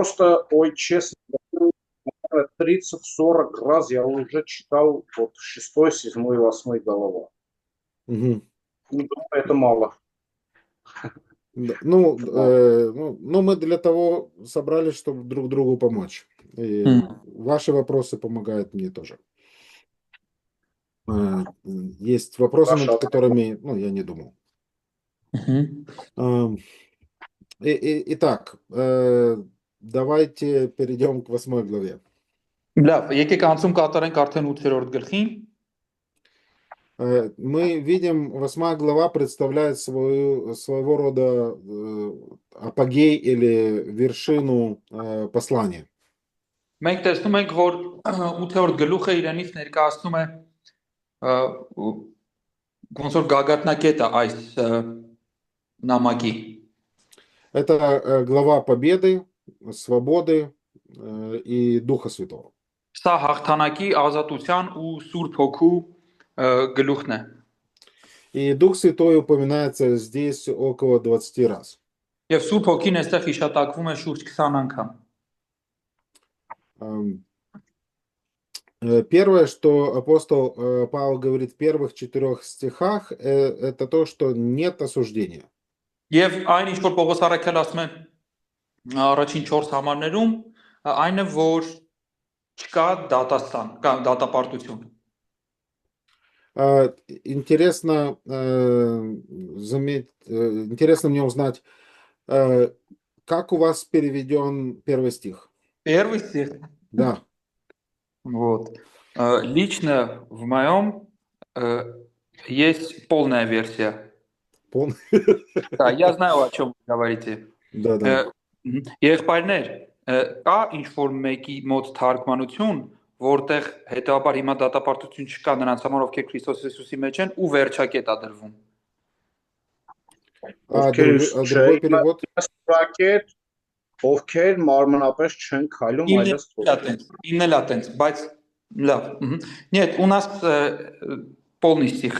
просто, ой, честно, 30-40 раз я уже читал вот 6, 7, 8 голова. Мгм. Ну, думаю, это мало. Да, Мало. ну, мы для того собрались, чтобы друг другу помочь. И Հմ, ваши вопросы помогают мне тоже. Есть вопросы, над Ваша которыми, ну, я не думал. հմ, Ам, Итак, давайте перейдем к 8 главе. Լավ, եկեք անցում կատարենք արդեն 8-րդ գլխին։ Мы видим, 8 глава представляет своего рода апогей или вершину послания. Մենք տեսնում ենք, որ 8-րդ գլուխը իրենից ներկայացնում է ոնց որ գագաթնակետը այս նամակի։ Это глава победы, свободы и Духа Святого. Սա հաղթանակի, ազատության ու Սուրբ Հոգու գլուխն է։ И Дух Святой упоминается здесь около 20 раз. Եվ Սուրբ Հոգին այստեղ հիշատակվում է շուրջ 20 անգամ։ Первое, что апостол Павел говорит в первых 4 стихах, это то, что нет осуждения. Եվ այն ինչ որ Պողոս առաքյալ ասում է առաջին 4 համարներում, այն է որ չկա դատաստան, կա դատապարտություն։ Интересно, интересно мне узнать, как у вас переведен 1 стих? Первый стих. Да. Вот. Лично в моем есть полная версия. Полный. Да, я знаю, о чем вы говорите. Да. Եղբայրներ, կա ինչ-որ մեկի մոտ թարգմանություն, որտեղ հետաբար հիմա դատապարտություն չկա նրանց համար, ովքեր Քրիստոս Հիսուսի մեջ են ու վերջակետ ա դրվում։ Другой перевод? Սուրակետ, ովքեր մարմնապես չեն քայլում, այլս թողել։ Именно латенс, բայց լավ։ Нет, у нас полный стих.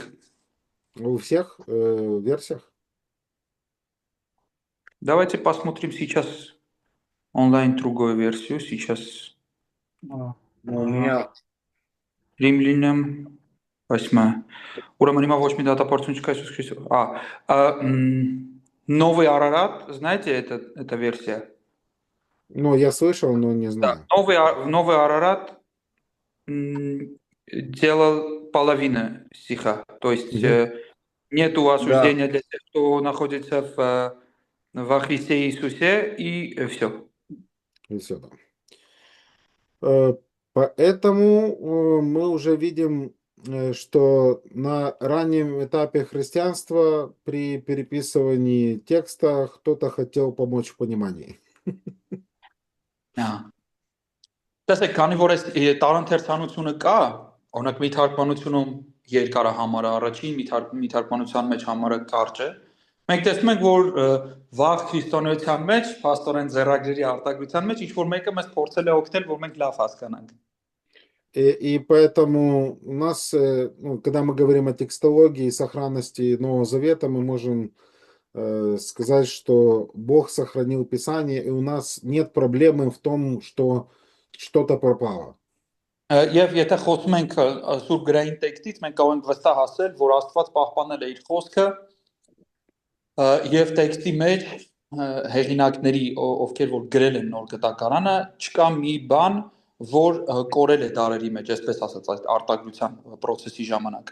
У всех версиях? Давайте посмотрим сейчас онлайн другую версию. Сейчас Ну, у меня Римлянам 8. Ուրեմն հիմա ոչ մի դատապարտություն չկա Иисус Христос. Новый Арарат, знаете эта версия? Ну, я слышал, но не знаю. Новый Арарат делал половину стиха. То есть нету осуждения для тех, кто находится во Христе Иисусе, и все. И все, да. Поэтому мы уже видим, что на раннем этапе христианства при переписывании текста кто-то хотел помочь в понимании. Տեսեք, քանի որ այս տարընթերցանությունը կա, օրինակ մի թարգմանությունում երկար է համարը առաջին, մի թարգմանության մեջ համարը կարճ է։ Մենք տեսնում ենք, որ վաղ քրիստոնեության մեջ, փաստորեն ձեռագրերի արտադրության մեջ ինչ որ մեկը մեզ փորձել է օգնել, որ մենք լավ հասկանանք։ И поэтому у нас, когда мы говорим о текстологии и сохранности Нового Завета, мы можем сказать, что Бог сохранил Писание, и у нас нет проблемы в том, что что-то пропало. Եվ եթե խոսում ենք Սուրբ գրային տեքստից, մենք կարող ենք վստահ ասել, որ Աստված պահպանել է իր խոսքը եւ տեքստի մեջ հեղինակների, ովքեր որ գրել են նոր գտակարանը, չկա մի բան, որ կորել է դարերի մեջ, այսպես ասած, այդ արտադրության process-ի ժամանակ։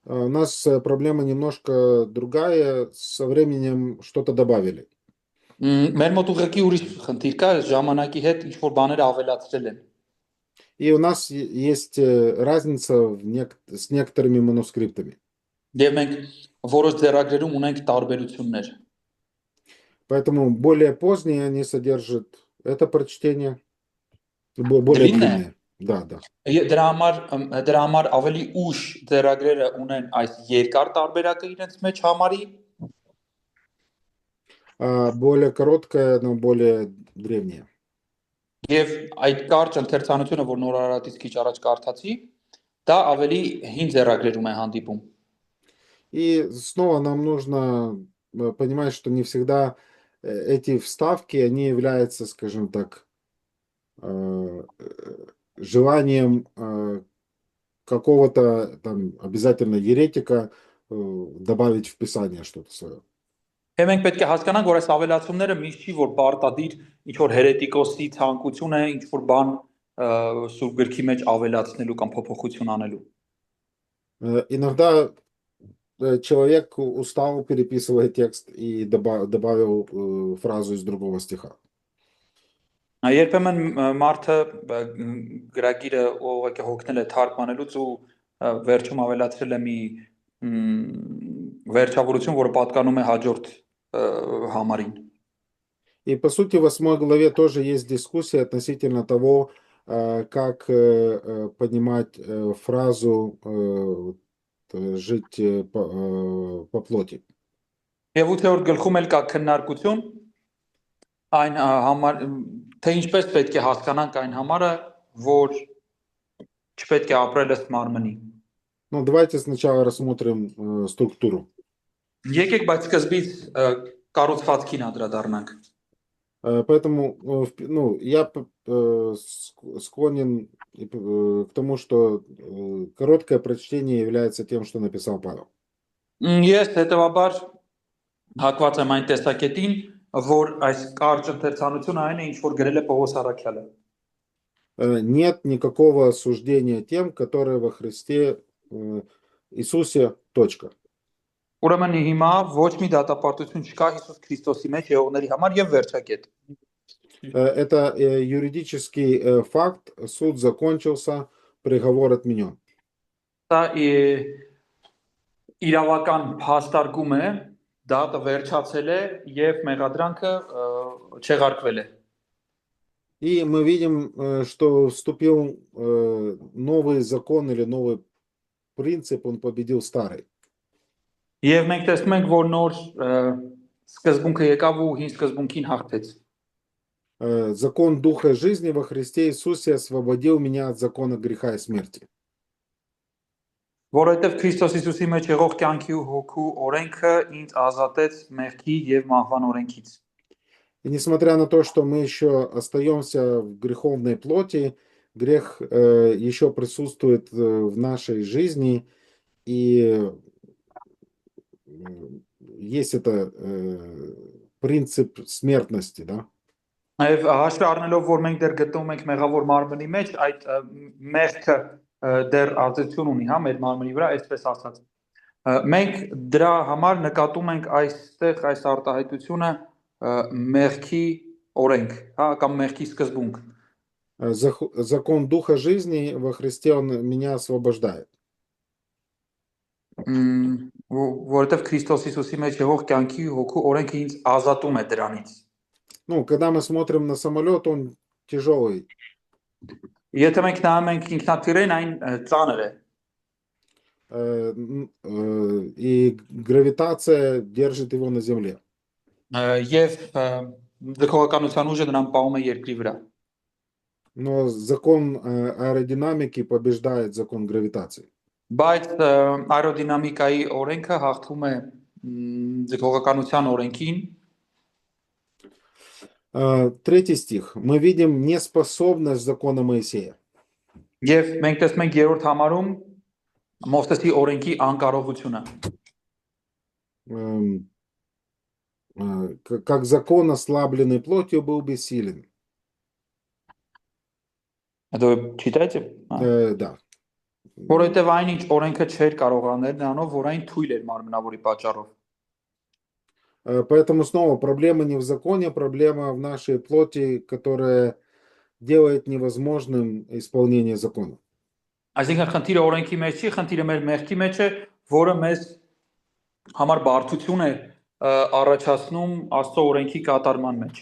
У нас проблема немножко другая, со временем что-то добавили. Մեր մոտ ուղղակի ուրիշ խնդիր կա, ժամանակի հետ ինչ որ բաներ ավելացրել են։ И у нас есть разница с некоторыми манускриптами. Եվ մենք որոշ ձեռագրերում ունենք տարբերություններ։ Поэтому более поздние они содержат это прочтение, более длинное. Да. Դրա համար ավելի ուշ ձեռագրերը ունեն այս երկար տարբերակը իրենց մեջ համարի։ Более короткое, но более древнее. Եվ այդ կարճ ընթերցանությունը, որ նոր Արարատից քիչ առաջ կարդացի, դա ավելի հին ձեռագրերում է հանդիպում։ И снова нам нужно понимать, что не всегда эти вставки, они являются, скажем так, желанием какого-то там обязательно еретика добавить в Писание что-то свое. Եվ մենք պետք է հասկանանք, որ այս ավելացումները միշտ չի, որ պարտադիր ինչ որ հերետիկոսի ցանկություն է, ինչ որ բան սուրբ գրքի մեջ ավելացնելու կամ փոփոխություն անելու։ Иногда человек устал, переписывая текст и добавил фразу из другого стиха. Երբեմն մարդը գրագիրը ուղղակի հոգնել է թարգմանելուց ու վերջում ավելացրել է մի վերջավորություն, որը պատկանում է հաջորդ համարին։ И по сути в 8 главе тоже есть дискуссия относительно того, как понимать фразу «жить по плоти». Եվ 8-րդ գլխում էլ կա քննարկություն այն համար թե ինչպես պետք է հասկանանք այն համարը, որ չպետք է ապրել ըստ մարմնի։ Ну, давайте сначала рассмотрим структуру. Եկեք բայց սկզբից կառուցվածքին անդրադառնանք։ Поэтому ну, я склонен к тому, что короткое прочтение является тем, что написал Павел. Ես հետևաբար հակված եմ այն տեսակետին, որ այս կարճ ընթերցանությունը այն է, ինչ որ գրել է Պողոս առաքյալը։ Нет никакого осуждения тем, которые во Христе Иисусе. Точка. Ուրեմն հիմա ոչ մի դատապարտություն չկա Հիսուս Քրիստոսի մեջ եղողների համար եւ վերջակետ։ Это юридический факт, суд закончился, приговор отменен. Դա իրավական փաստարկում է, դատը վերջացել է եւ մեղադրանքը չեղարկվել է։ И мы видим, что вступил новый закон или новый принцип, он победил старый. Եվ մենք տեսնում ենք, որ նոր սկզբունքը եկավ ու հին սկզբունքին հաղթեց։ Закон Духа жизни во Христе Иисусе освободил меня от закона греха и смерти. Որովհետև Քրիստոս Հիսուսի մեջ եղող կյանքի ու հոգու օրենքը ինձ ազատեց մեղքի եւ մահվան օրենքից։ И несмотря на то, что мы еще остаемся в греховной плоти, грех еще присутствует в нашей жизни, и есть это принцип смертности, да? Եվ հաշվի առնելով, որ մենք դեռ գտնվում ենք մեղավոր մարմնի մեջ, այդ մեղքը դեռ ազդեցություն ունի, հա, մեր մարմնի վրա, այսպես ասած։ Մենք դրա համար նկատում ենք այստեղ այս արտահայտությունը մեղքի օրենք, հա, կամ մեղքի սկզբունք։ Закон Духа жизни во Христе, он меня освобождает. Որովհետև Քրիստոս Հիսուսի մեջ եղող կյանքի հոգու օրենքը ինձ ազատում է դրանից։ Ну, когда мы смотрим на самолет, он тяжелый. Եթե մենք նայում ենք ինքնաթիռին, այն ծանր է։ И гравитация держит его на земле. Եվ ձգողականության ուժը նրան պահում է երկրի վրա։ Но закон аэродинамики побеждает закон гравитации. Բայց аэродինամիկայի օրենքը հաղթում է ձգողականության օրենքին։ 3 стих. Мы видим неспособность закона Моисея. Եվ մենք տեսնում ենք 3-րդ համարում Մովսեսի օրենքի անկարողությունը։ Как закон, ослабленный плотью, был бессилен. Это читаете? Да. Որովհետև այն ինչ օրենքը չէր կարող անել նրանով, որ այն թույլ էր մարմնավորի պատճառով։ Поэтому снова проблема не в законе, проблема в нашей плоти, которая делает невозможным исполнение закона. Այսինքն խնդիրը օրենքի մեջ չի, խնդիրը մեր մեղքի մեջ է, որը մեզ համար բարդություն է առաջացնում Աստծո օրենքի կատարման մեջ։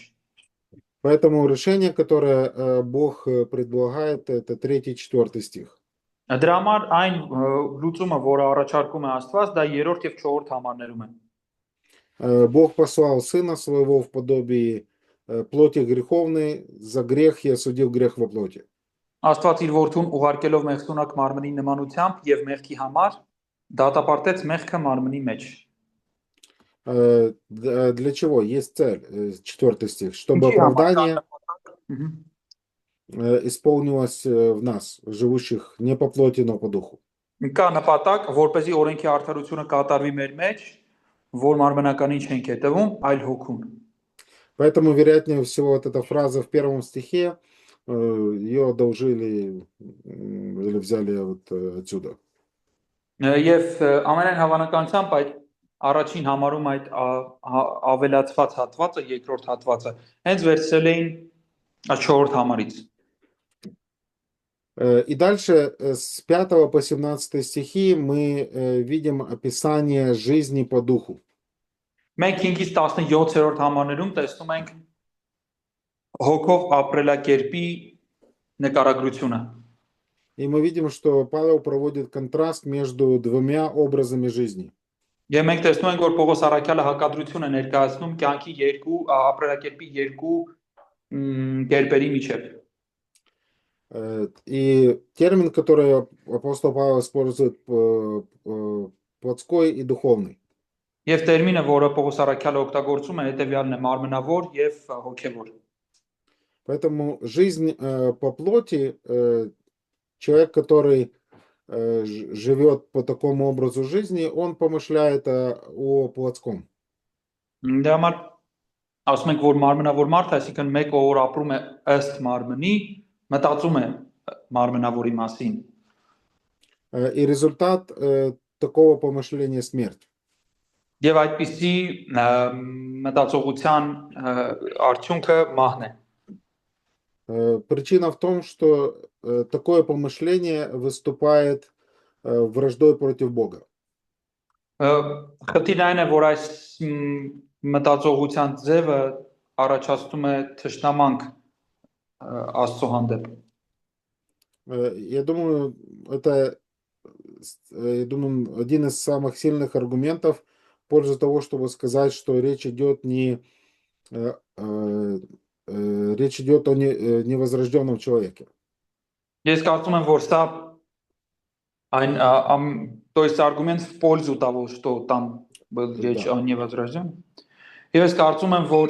Поэтому решение, которое Бог предлагает, это 3-4 стих. Դրա համար այն լուծումը, որը առաջարկում է Աստված, դա 3-րդ եւ 4-րդ համարներում է։ Бог послал Сына Своего в подобии плоти греховной, за грех и осудил грех во плоти. Աստված իր որդուն ուղարկելով մեղսունակ մարմնի նմանությամբ եւ մեղքի համար դատապարտեց մեղքը մարմնի մեջ։ Для чего? Есть цель, 4 стих, чтобы Ինչի համար կա оправдание նպատակ։ Մհմ։ исполнилось в нас, живущих не по плоти, но по духу. Կա նպատակ, որպեսզի օրենքի արդարությունը կատարվի մեր մեջ, որ մարմնականին չենք հետևում, այլ հոգուն։ Поэтому, вероятнее всего, вот эта фраза в 1 стихе, ее одолжили или взяли вот отсюда. Եվ ամենայն հավանականությամբ այդ առաջին համարում այդ ավելացված հատվածը, երկրորդ հատվածը, հենց վերցրել էին այդ 4-րդ համարից։ И дальше с 5 по 17 стихи мы видим описание жизни по духу. Մենք 5-ից 17-րդ համարներում տեսնում ենք հոգով ապրելակերպի նկարագրությունը։ И мы видим, что Павел проводит контраст между 2 образами жизни. Եվ մենք տեսնում ենք, որ Պողոս առաքյալը հակադրություն է ներկայացնում կյանքի ապրելակերպի երկու կերպերի միջև։ И термин, который апостол Павел использует, плотской и духовный. Եվ տերմինը, որը Պողոս առաքյալը օգտագործում է, հետևյալն է՝ մարմնավոր եւ հոգեվոր։ Поэтому жизнь по плоти, человек, который живет по такому образу жизни, он помышляет о плотском. Դրա համար ասում ենք, որ մարմնավոր մարդը, այսինքն մեկը, որ ապրում է ըստ մարմնի, մտածում է մարմնավորի մասին։ И результат такого помышления смерть. Եվ այդպիսի մտածողության արդյունքը մահն է։ Причина в том, что такое помышление выступает враждой против Бога. Խնդիրն այն է, որ այս մտածողության ձևը առաջացնում է թշնամանք Աստծո հանդեպ։ Я думаю, это один из самых сильных аргументов в пользу того, чтобы сказать, что речь идет о невозрожденном человеке. Ես կարծում եմ, որ սա то есть аргумент в пользу того, что там был речь о невозрожденном. Եվ ես կարծում եմ, որ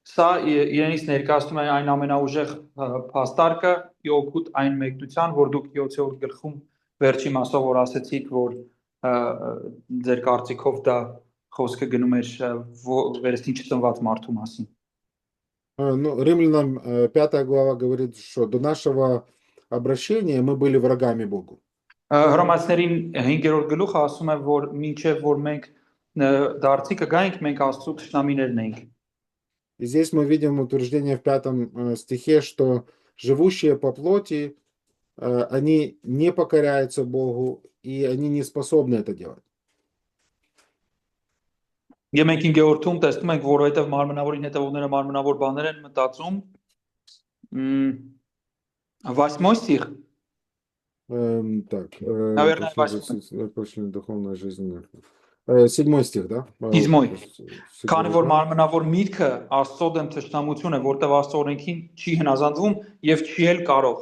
սա իրենից ներկայացնում է այն ամենաուժեղ փաստարկը իօգուտ այն մեկնության, որ դուք 7-րդ գլխում վերջի մասով որ ասացիք, որ ձեր կարծիքով դա խոսքը գնում էր վերստին չծնված մարդու մասին։ Ну, Римлянам 5 глава говорит, что до нашего обращения мы были врагами Богу. Հռոմեացիներին 5-րդ գլուխը ասում է, որ մինչև որ մենք դարձի կգայինք, մենք Աստծո թշնամիներն ենք։ И здесь мы видим утверждение в 5 стихе, что живущие по плоти, они не покоряются Богу, и они не способны это делать. Եվ մենք 5-րդում տեսնում ենք, որովհետև մարմնավորին հետևողները մարմնավոր բաներ են մտածում։ 8 стих. Так, Наверное, 8. Духовная жизнь. 7 стих, да? 7. Քանի որ մարմնավոր միտքը Աստծո դեմ թշնամություն է, որտեղ Աստծո օրենքին չի հնազանդվում եւ չի էլ կարող։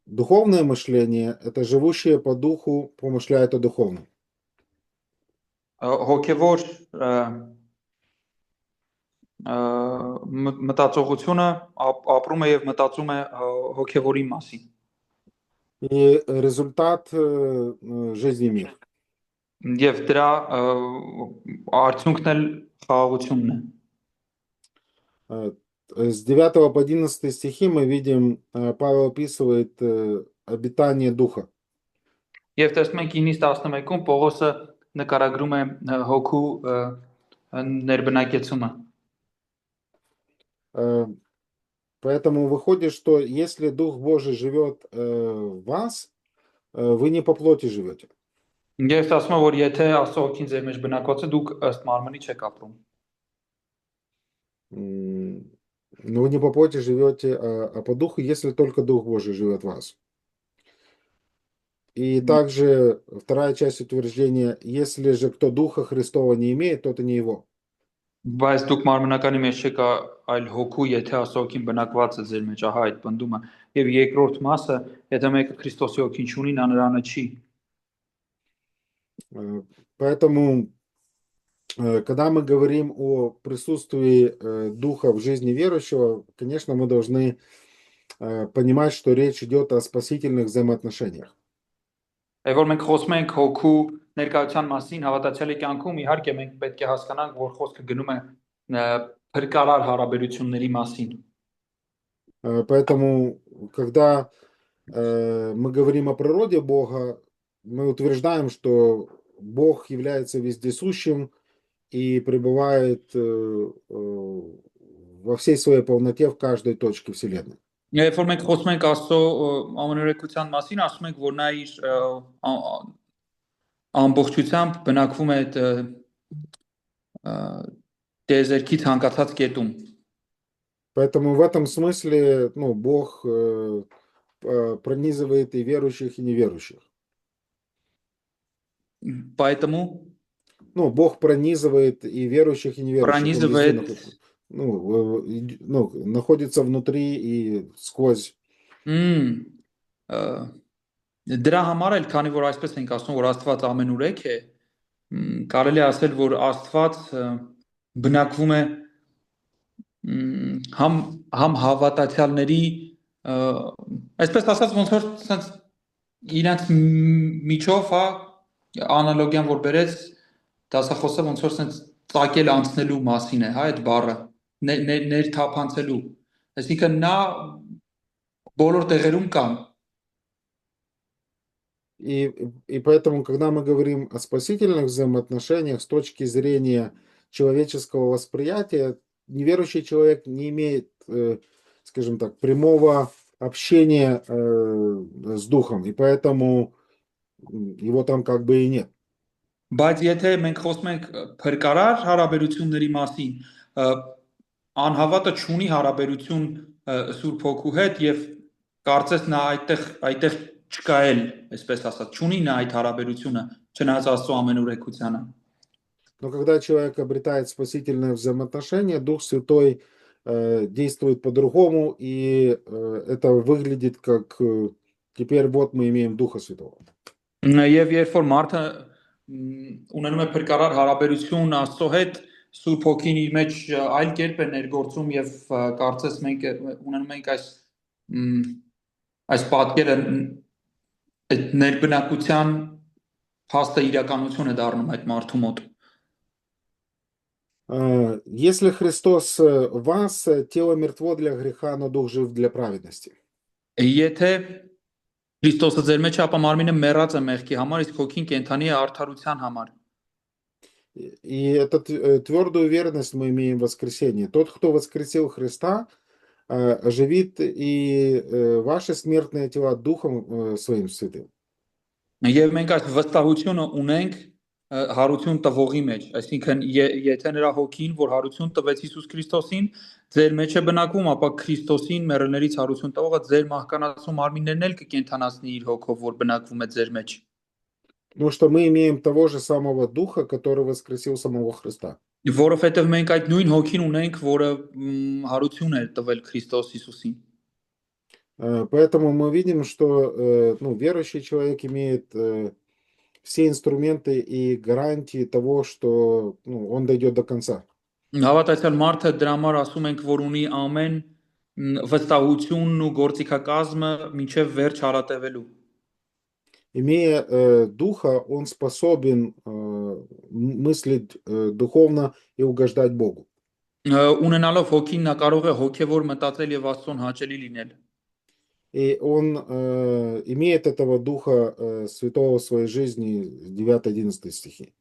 Духовное мышление, это живущие по духу помышляют о духовном. Հոգևոր մտածողությունը ապրում է եւ մտածում է հոգևորի մասին։ И результат жизни мир. Եվ դրա արդյունքն էլ խաղաղությունն է։ С 9 по 11 стихи мы видим, Павел описывает обитание духа. Եվ տեսնում ենք 9-ից 11-ում Պողոսը նկարագրում է հոգու ներբնակեցումը։ Поэтому выходит, что если Дух Божий живет в вас, вы не по плоти живете. Ես ասում եմ, որ եթե Աստծո հոգին ձեր մեջ բնակված է, դուք ըստ մարմնի չեք ապրում։ Но вы не по плоти живете, а по духу, если только Дух Божий живет в вас. И также вторая часть утверждения: если же кто Духа Христова не имеет, тот и не его. Բայց դուք մարմնականի մեջ չեք, այլ հոգու, եթե Աստծո հոգին բնակված է ձեր մեջ, ահա այդ բնդումը։ Եվ երկրորդ մասը, եթե մեկը Քրիստոսի հոգին չունի, նա նրանը չի։ Поэтому, когда мы говорим о присутствии Духа в жизни верующего, конечно, мы должны понимать, что речь идет о спасительных взаимоотношениях. Եվ որ մենք խոսում ենք հոգու ներկայության մասին հավատացյալի կյանքում, իհարկե մենք պետք է հասկանանք, որ խոսքը գնում է փրկարար հարաբերությունների մասին։ Поэтому, когда мы говорим о природе Бога, мы утверждаем, что Бог является вездесущим и пребывает во всей своей полноте в каждой точке Вселенной. Երբ որ մենք խոսում ենք Աստծո ամենօրեկության մասին, ասում ենք, որ նա իր ամբողջությամբ բնակվում է տիեզերքի ցանկացած կետում։ Поэтому в этом смысле, Бог пронизывает и верующих, и неверующих. Поэтому Бог пронизывает и верующих, и неверующих. Пронизывает. Находится внутри и сквозь. Դրա համար էլ, քանի որ այսպես ենք ասում, որ Աստված ամենուրեք է, կարելի է ասել, որ Աստված բնակվում է համ հավատացյալների, այսպես ասած, ոնց որ sense իրենց միջով, անալոգիան որ բերեց, դասախոսը ոնց որ sense ծակել անցնելու մասին է, այդ բառը, ներթափանցելու։ Այսինքն նա բոլոր տեղերում կա։ И поэтому, когда мы говорим о спасительных взаимоотношениях с точки зрения человеческого восприятия, неверующий человек не имеет, скажем так, прямого общения с Духом, и поэтому его там как бы и нет. Բայց եթե մենք խոսում ենք փրկարար հարաբերությունների մասին, անհավատը չունի հարաբերություն Սուրբ Հոգու հետ եւ կարծես նա այդտեղ չկա էլ, այսպես ասած, չունի նա այդ հարաբերությունը, չնայած Աստծո ամենուրեկությանը։ Но когда человек обретает спасительные взаимоотношения, Дух Святой действует по-другому, и это выглядит как теперь вот мы имеем Духа Святого. Եվ երբ որ մարդը ունենում է փրկարար հարաբերություն Աստծո հետ, Սուրբ Հոգին իր մեջ այլ կերպ է ներգործում եւ կարծես մենք ունենում ենք այս պատկերը այդ ներբնակության փաստը իրականություն է դառնում այդ մարդու մոտ։ Если Христос в вас, тело мертво для греха, но дух жив для праведности. Եթե Քրիստոսը ձեր մեջ է, ապա մարմինը մեռած է մեղքի համար, իսկ հոգին կենդանի է արդարության համար։ И эту твердую уверенность мы имеем в воскресении. Тот, кто воскресил Христа, оживит и ваши смертные тела Духом Своим Святым. Եվ մենք այս վստահությունը ունենք հարություն տվողի մեջ, այսինքն եթե նրա հոգին, որ հարություն տվեց Հիսուս Քրիստոսին, ձեր մեջ է բնակվում, ապա Քրիստոսին մեռելներից հարություն տվողը ձեր մահկանացու մարմիններն էլ կկենդանացնի իր հոգով, որ բնակվում է ձեր մեջ։ Потому что мы имеем того же самого Духа, который воскресил самого Христа. Որովհետև մենք այդ նույն հոգին ունենք, որը հարություն է տվել Քրիստոս Հիսուսին։ Поэтому мы видим, что верующий человек имеет все инструменты и гарантии того, что он дойдет до конца. Հավատացյալ մարդը դրա համար ասում ենք, որ ունի ամեն վստահությունն ու գործիքակազմը մինչև վերջ հարատևելու։ Имея Духа, он способен мыслить духовно и угождать Богу. Ունենալով հոգին նա կարող է հոգևոր մտածել եւ Աստծուն հաճելի լինել։ И он имеет этого Духа Святого в своей жизни, 9-11 стихи.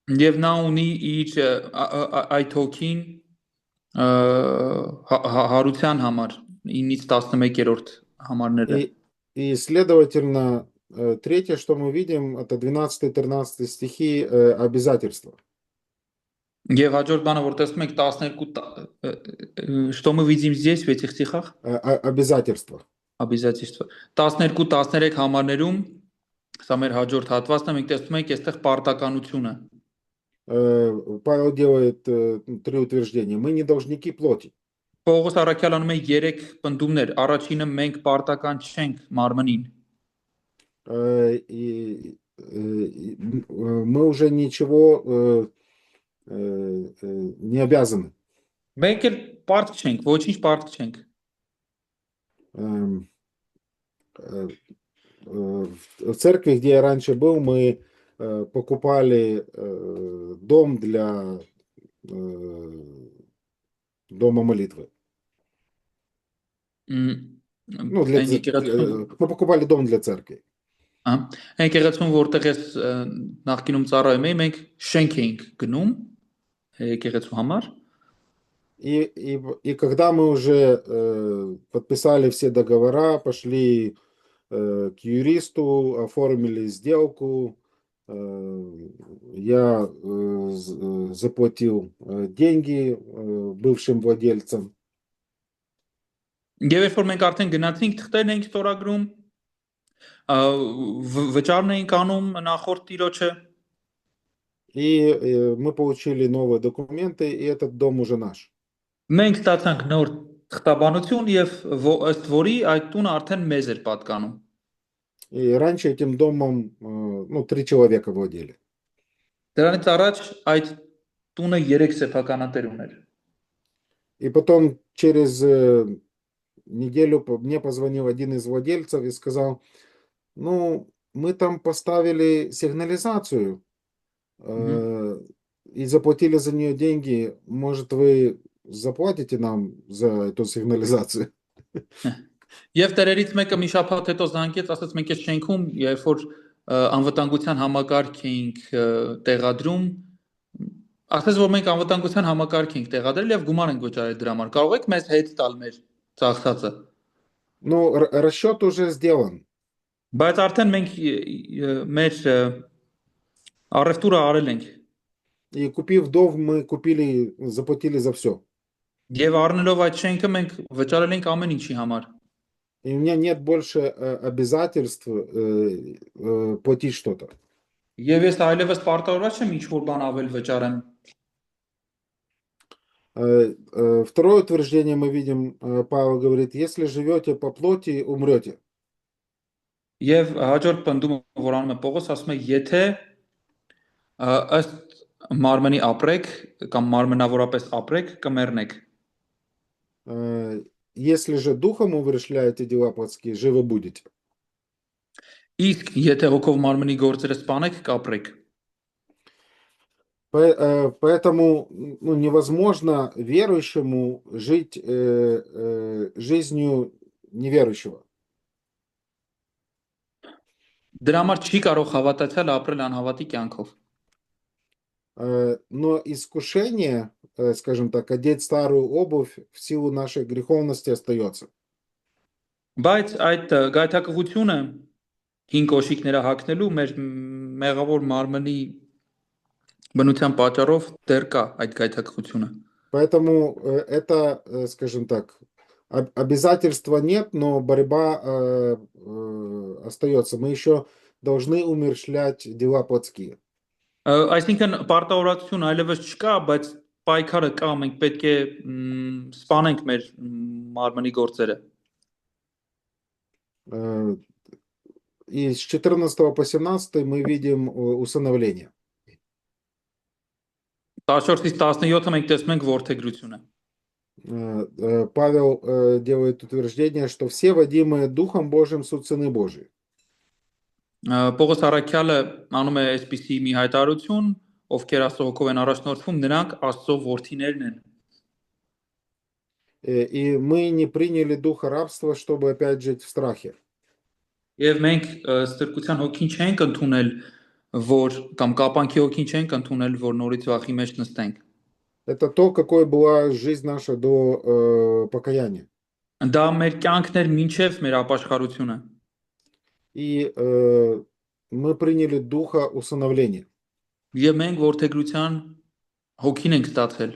Եվ նա ունի իր այդ хокին հարության համար 9-ից 11-րդ համարները։ И следовательно, третье, что мы видим, это 12-13 стихи обязательства. Եվ հաջորդ բանը, որ տեսնում ենք 12, что мы видим здесь в этих стихах? Обязательства. Обязательства. 12-13 համարներում, սա մեր հաջորդ հատվածն է, մենք տեսնում ենք այստեղ պարտականությունը։ Павел делает 3 утверждения. Мы не должники плоти. Պողոս առաքյալ անում է 3 պնդումներ։ Առաջինը մենք պարտական չենք մարմնին։ мы уже ничего не обязаны. Մենք էլ պարտք չենք, ոչինչ պարտք չենք։ Эм, в церкви, где я раньше был, мы покупали дом для дома молитвы. Ну, Այն եկեղեցում, мы покупали дом для церкви. այն եկեղեցում որտեղ ես նախկինում ծառայում էի, մենք շենք էինք գնում եկեղեցու համար։ И когда мы уже подписали все договора, пошли к юристу, оформили сделку, я заплатил деньги бывшим владельцам. Եվ երբ որ մենք արդեն գնացինք, թղթերն էինք ստորագրում, վճարն էինք անում նախորդ տիրոջը, И мы получили новые документы, и этот дом уже наш. մենք ստացանք նոր թղթաբանություն եւ ըստ որի այդ տունը արդեն մեզ էր պատկանում։ И раньше этим домом 3 человека владели. Դրանից առաջ այդ տունը 3 սեփականատեր ուներ։ И потом через неделю мне позвонил один из владельцев и сказал, ну, мы там поставили сигнализацию и заплатили за нее деньги. Может, вы заплатите нам за эту сигнализацию? Եվ տերերից մեկը մի շաբաթ հետո զանգեց, ասաց մենք այս շենքում, երբ որ անվտանգության համակարգ էինք տեղադրում, ասաց որ մենք անվտանգության համակարգ ենք տեղադրել եւ գումար ենք վճարել դրա համար։ Կարող եք մեզ հետ տալ մեր ծախսածը։ Ну, расчет уже сделан. Բայց արդեն մենք մեր առևտուրը արել ենք։ И купив дом, мы заплатили за все. Եվ առնելով այդ շենքը մենք վճարել ենք ամեն ինչի համար։ И у меня нет больше обязательств платить что-то. Եվ ես այլևս պարտավորված չեմ ինչ-որ բան ավել վճարեմ։ Второе утверждение мы видим, Павел говорит, если живете по плоти, умрете. Եվ հաջորդ պնդումը, որ անում է Պողոս, ասում է, եթե ըստ մարմնի ապրեք կամ մարմնավորապես ապրեք, կմեռնեք։ Если же духом умерщвляете дела плотские, живы будете. Իսկ եթե հոգով մարմնի գործերը սպանեք, կապրեք։ Поэтому невозможно верующему жить жизнью неверующего. Դրա համար չի կարող հավատացյալ ապրել անհավատի կյանքով։ Но искушение, скажем так, одеть старую обувь в силу нашей греховности остается. Բայց այդ գայթակղությունը հին կոշիկները հագնելու մեր մեղավոր մարմնի բնության պատճառով դեռ կա այդ գայթակղությունը։ Поэтому это, скажем так, обязательства нет, но борьба остается. Мы еще должны умерщвлять дела плотские. Այսինքն պարտավորություն այլևս չկա, բայց պայքարը կա, մենք պետք է սպանենք մեր մարմնի գործերը։ И с 14 по 17 мы видим усыновление. 14-ից 17-ը մենք տեսնում ենք որդեգրությունը։ Павел делает утверждение, что все водимые Духом Божьим суть сыны Божьи. Պողոս առաքյալը անում է այսպիսի մի հայտարարություն, ովքեր Աստծո հոգով են առաջնորդվում, նրանք Աստծո որդիներն են։ И мы не приняли духа рабства, чтобы опять жить в страхе. Եվ մենք ստրկության հոգին չենք ընդունել, որ կամ կապանքի հոգին չենք ընդունել, որ նորից վախի մեջ նստենք։ Это то, какой была жизнь наша до покаяния. Դա մեր կյանքն էր մինչև մեր ապաշխարությունը։ И мы приняли духа усыновления. Եվ մենք որդեգրության հոգին ենք ստացել։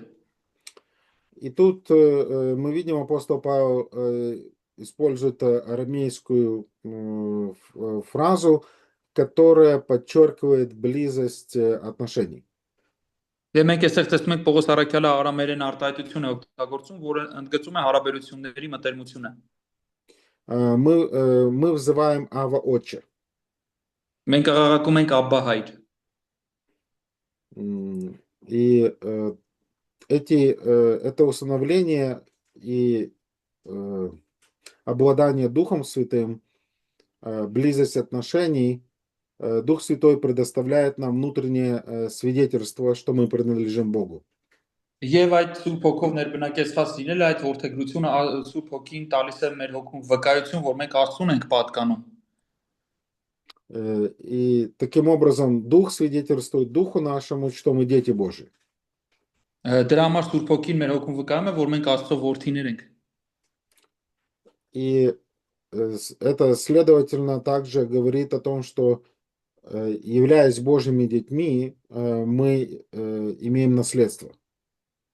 И тут мы видим, апостол Павел использует арамейскую фразу, которая подчеркивает близость отношений. Եվ մենք այստեղ տեսնում ենք Պողոս առաքյալը արամերեն արտահայտություն է օգտագործում, որը ընդգծում է հարաբերությունների մտերմությունը։ Мы взываем Ава Отче. Մենք աղաղակում ենք Աբբա հայր։ И это усыновление и обладание Духом Святым, близость отношений, Дух Святой предоставляет нам внутреннее свидетельство, что мы принадлежим Богу. Եվ այդ Սուրբ Հոգով ներբնակեցված լինելը այդ որդեգրությունը Սուրբ Հոգին տալիս է մեր հոգում վկայություն, որ մենք Աստծուն ենք պատկանում։ И таким образом Дух свидетельствует Духу нашему, что мы дети Божьи. Դրա համար Սուրբ Հոգին մեր հոգում վկայում է, որ մենք Աստծո որդիներ ենք։ И это, следовательно, также говорит о том, что, являясь Божьими детьми, мы имеем наследство.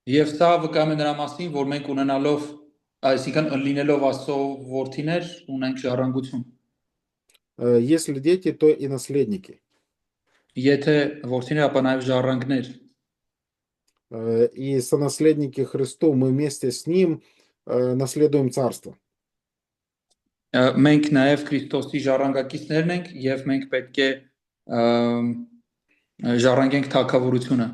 Եվ սա վկայում է նրա մասին, որ մենք ունենալով, այսինքն լինելով Աստծո որդիներ, ունենք ժառանգություն։ Если дети, то и наследники. Եթե որդիներ, ապա նաև ժառանգներ։ И сонаследники Христу, мы вместе с Ним наследуем Царство. Մենք նաև Քրիստոսի ժառանգակիցներն ենք եւ մենք պետք է ժառանգենք թագավորությունը։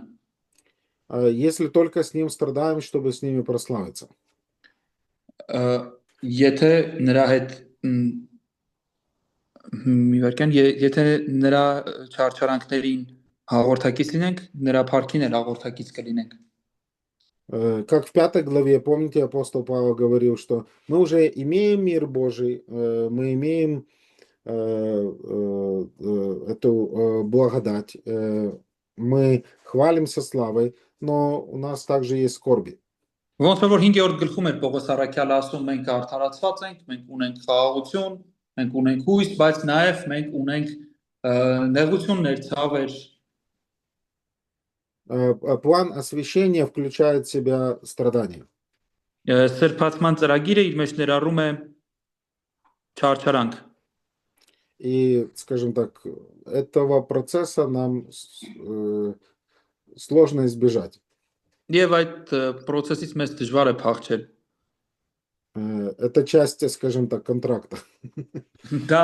Если только с Ним страдаем, чтобы с ними прославиться. Եթե նրա հետ եթե նրա չարչարանքներին հաղորդակից լինենք, նրա փառքին էլ հաղորդակից կլինենք։ Как в 5 главе, помните, апостол Павел говорил, что мы уже имеем мир Божий, мы имеем эту благодать, мы хвалимся славой, но у нас также есть скорби. Ոնց որ 5-րդ գլխում էր Պողոս առաքյալը ասում, մենք արդարացված ենք, մենք ունենք խաղաղություն, մենք ունենք հույս, բայց նաև մենք ունենք նեղություններ, ցավեր։ План освящения включает в себя страдания. Սրբացման ծրագիրը իր մեջ ներառում է չարչարանք։ И, скажем так, этого процесса нам сложно избежать. Եվ այդ process-ից մեզ դժվար է փախչել։ Это часть, скажем так, контракта. Դա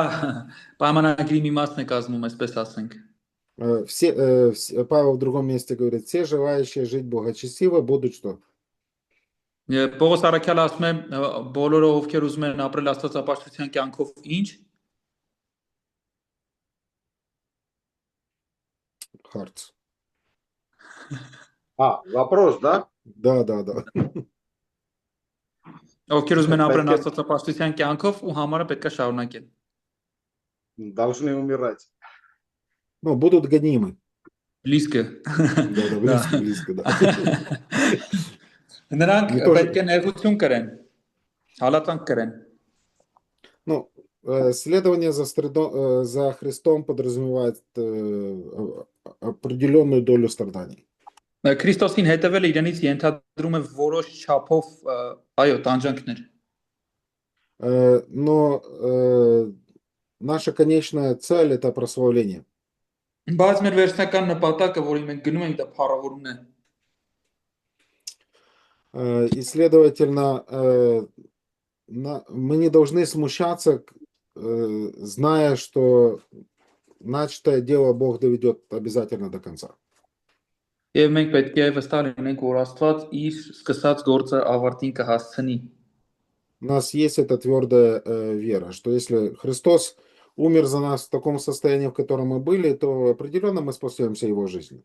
պայմանագրի մի մասն է կազմում, այսպես ասենք։ Павел в другом месте говорит, все желающие жить благочестиво будут что? Պողոս առաքյալը ասում է բոլորը ովքեր ուզում են ապրել աստվածապաշտության կյանքով ինչ Харц. Вопрос, да? Да. Ովքեր ուզում են ապրել աստվածապաշտության կյանքով ու համարը պետք է շարունակեն։ Должны умирать. Ну, будут гонимы. Близко. Да, близко, да. Նրանք պետք է նեղություն կրեն, հալածանք կրեն։ Ну, следование за Христом подразумевает определенную долю страданий. Քրիստոսին հետևելը իրենից ենթադրում է որոշ չափով տանջանքներ։ Но наша конечная цель это прославление. Բայց մեր վերջնական նպատակը, որին մենք գնում ենք, դա փառավորումն է։ И, следовательно, мы не должны смущаться, зная, что начатое дело Бог доведет обязательно до конца. Եվ մենք պետք է վստահ լինենք, որ Աստված իր սկսած գործը ավարտին կհասցնի։ У нас есть эта твердая вера, что если Христос умер за нас в таком состоянии, в котором мы были, то определенно мы спасемся Его жизнью.